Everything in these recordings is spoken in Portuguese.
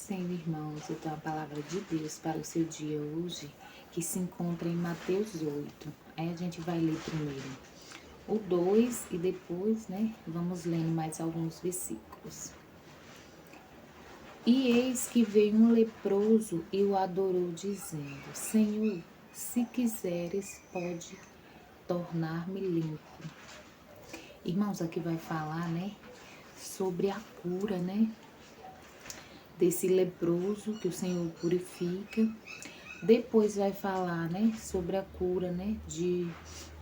Senhor, irmãos, eu tenho a palavra de Deus para o seu dia hoje, que se encontra em Mateus 8. Aí a gente vai ler primeiro o 2 e depois, vamos lendo mais alguns versículos. E eis que veio um leproso e o adorou, dizendo: Senhor, se quiseres, pode tornar-me limpo. Irmãos, aqui vai falar, sobre a cura, desse leproso que o Senhor purifica. Depois vai falar, sobre a cura, de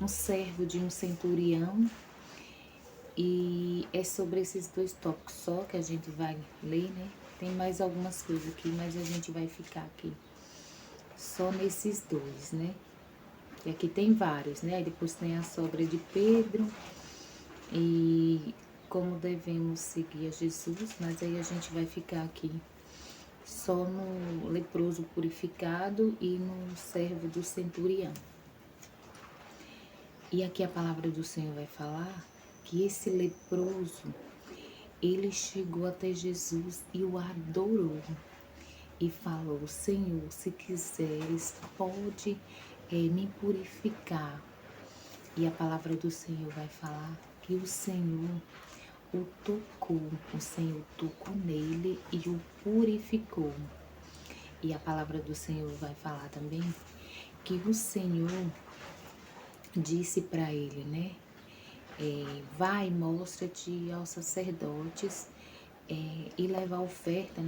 um servo de um centurião. E é sobre esses dois tópicos só que a gente vai ler, Tem mais algumas coisas aqui, mas a gente vai ficar aqui só nesses dois, E aqui tem vários, Aí depois tem a sobra de Pedro e como devemos seguir a Jesus, mas aí a gente vai ficar aqui só no leproso purificado e no servo do centurião. E aqui a palavra do Senhor vai falar que esse leproso, ele chegou até Jesus e o adorou e falou: Senhor, se quiseres, pode me purificar. E a palavra do Senhor vai falar que o Senhor o tocou, o Senhor tocou nele e o purificou. E a palavra do Senhor vai falar também que o Senhor disse para ele, vai, mostra-te aos sacerdotes e leva a oferta,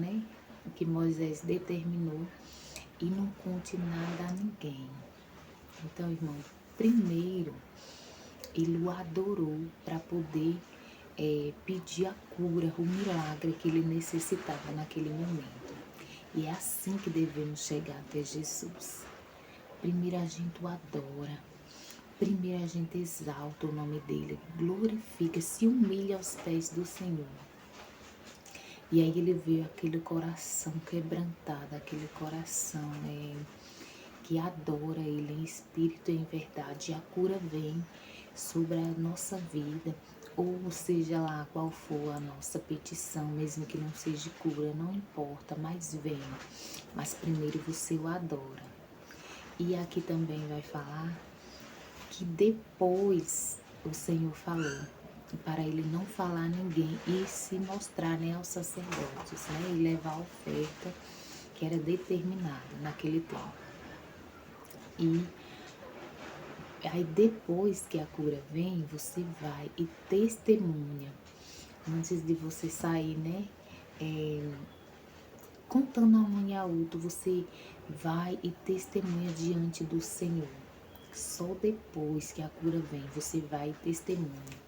que Moisés determinou e não conte nada a ninguém. Então, irmão, primeiro ele o adorou para poder pedir a cura, o milagre que ele necessitava naquele momento. E é assim que devemos chegar até Jesus. Primeiro a gente o adora. Primeiro a gente exalta o nome dele, glorifica, se humilha aos pés do Senhor. E aí ele vê aquele coração quebrantado, aquele coração que adora ele em espírito e em verdade. E a cura vem sobre a nossa vida, ou seja lá qual for a nossa petição, mesmo que não seja cura, não importa, mas vem. Mas primeiro você o adora. E aqui também vai falar que depois o Senhor falou para ele não falar a ninguém e se mostrar aos sacerdotes, e levar a oferta que era determinada naquele tempo. E aí depois que a cura vem, você vai e testemunha. Antes de você sair, contando a um e a outro, você vai e testemunha diante do Senhor. Só depois que a cura vem, você vai e testemunha.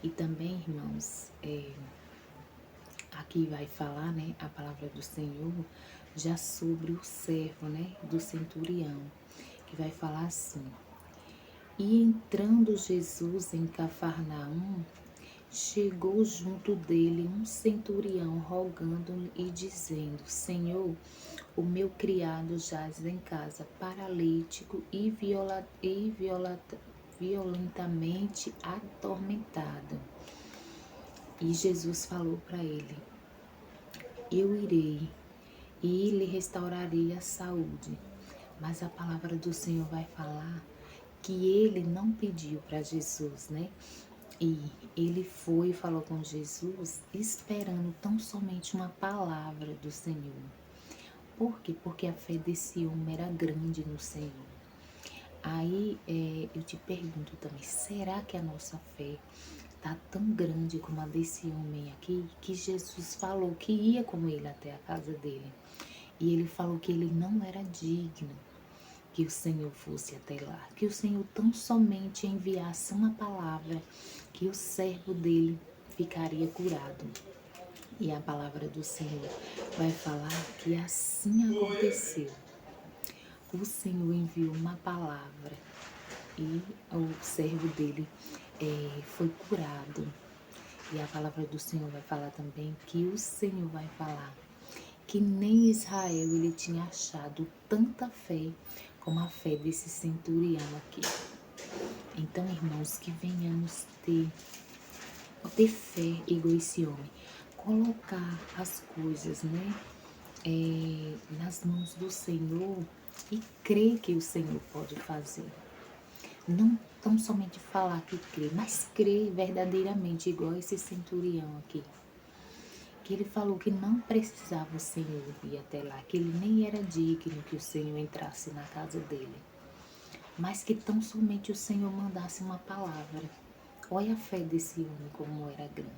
E também, irmãos, aqui vai falar, a palavra do Senhor já sobre o servo, do centurião, que vai falar assim: E entrando Jesus em Cafarnaum, chegou junto dele um centurião rogando-lhe e dizendo: Senhor, o meu criado jaz em casa, paralítico e violentamente atormentado. E Jesus falou para ele: Eu irei e lhe restaurarei a saúde. Mas a palavra do Senhor vai falar que ele não pediu para Jesus, E ele foi e falou com Jesus, esperando tão somente uma palavra do Senhor. Por quê? Porque a fé desse homem era grande no Senhor. Aí eu te pergunto também, será que a nossa fé está tão grande como a desse homem aqui, que Jesus falou que ia com ele até a casa dele. E ele falou que ele não era digno que o Senhor fosse até lá, que o Senhor tão somente enviasse uma palavra, que o servo dele ficaria curado. E a palavra do Senhor vai falar que assim aconteceu. O Senhor enviou uma palavra e o servo dele foi curado. E a palavra do Senhor vai falar também que o Senhor vai falar que nem Israel ele tinha achado tanta fé como a fé desse centurião aqui. Então, irmãos, que venhamos ter fé igual esse homem, colocar as coisas, nas mãos do Senhor e crê que o Senhor pode fazer. Não tão somente falar que crê, mas crê verdadeiramente, igual esse centurião aqui. Que ele falou que não precisava o Senhor ir até lá, que ele nem era digno que o Senhor entrasse na casa dele. Mas que tão somente o Senhor mandasse uma palavra. Olha a fé desse homem como era grande.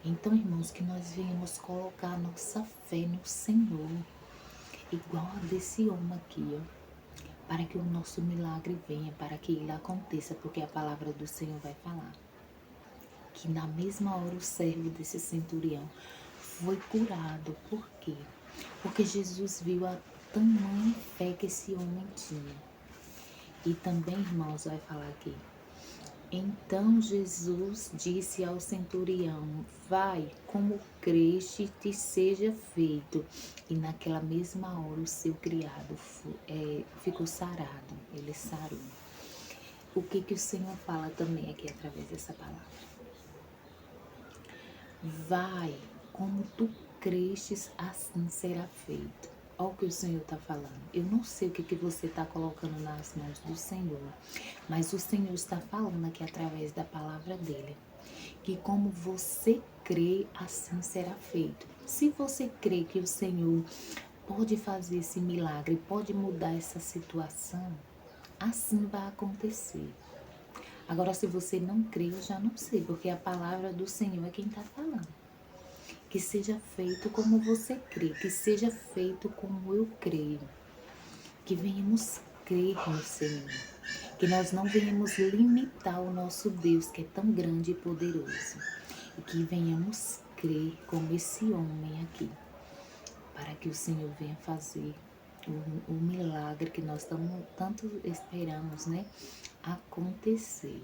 Então, irmãos, que nós venhamos colocar a nossa fé no Senhor, igual a desse homem aqui, ó, para que o nosso milagre venha, para que ele aconteça, porque a palavra do Senhor vai falar. Que na mesma hora o servo desse centurião foi curado. Por quê? Porque Jesus viu a tamanha fé que esse homem tinha. E também, irmãos, vai falar aqui. Então Jesus disse ao centurião: vai, como creste, te seja feito. E naquela mesma hora o seu criado ficou sarado, ele sarou. O que o Senhor fala também aqui através dessa palavra? Vai, como tu crestes, assim será feito. Olha o que o Senhor está falando. Eu não sei o que você está colocando nas mãos do Senhor, mas o Senhor está falando aqui através da palavra dele. Que como você crê, assim será feito. Se você crê que o Senhor pode fazer esse milagre, pode mudar essa situação, assim vai acontecer. Agora, se você não crê, eu já não sei, porque a palavra do Senhor é quem está falando. Que seja feito como você crê, que seja feito como eu creio. Que venhamos crer no Senhor. Que nós não venhamos limitar o nosso Deus, que é tão grande e poderoso. E que venhamos crer como esse homem aqui. Para que o Senhor venha fazer o milagre que nós tanto esperamos, né? Acontecer.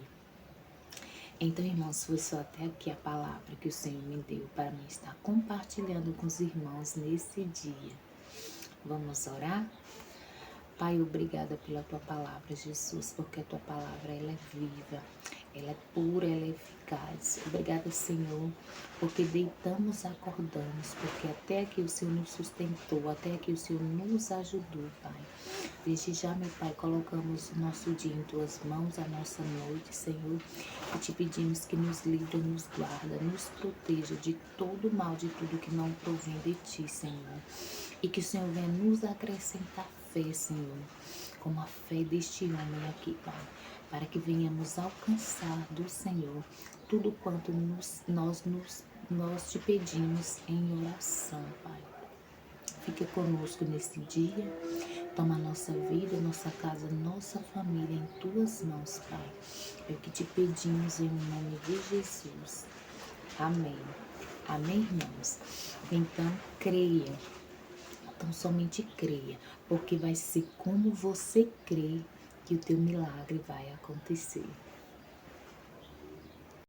Então, irmãos, foi só até aqui a palavra que o Senhor me deu para mim estar compartilhando com os irmãos nesse dia. Vamos orar? Pai, obrigada pela tua palavra, Jesus, porque a tua palavra ela é viva, ela é pura, ela é eficaz. Obrigada, Senhor, porque deitamos e acordamos, porque até aqui o Senhor nos sustentou, até aqui o Senhor nos ajudou, Pai. Desde já, meu Pai, colocamos o nosso dia em tuas mãos, a nossa noite, Senhor, e te pedimos que nos livre, nos guarda, nos proteja de todo mal, de tudo que não provém de ti, Senhor. E que o Senhor venha nos acrescentar fé, Senhor, como a fé deste homem aqui, Pai, para que venhamos alcançar do Senhor tudo quanto nós te pedimos em oração, Pai. Fica conosco neste dia, toma a nossa vida, nossa casa, nossa família em tuas mãos, Pai. É o que te pedimos em nome de Jesus. Amém. Amém, irmãos? Então, creia. Então, somente creia, porque vai ser como você crê que o teu milagre vai acontecer.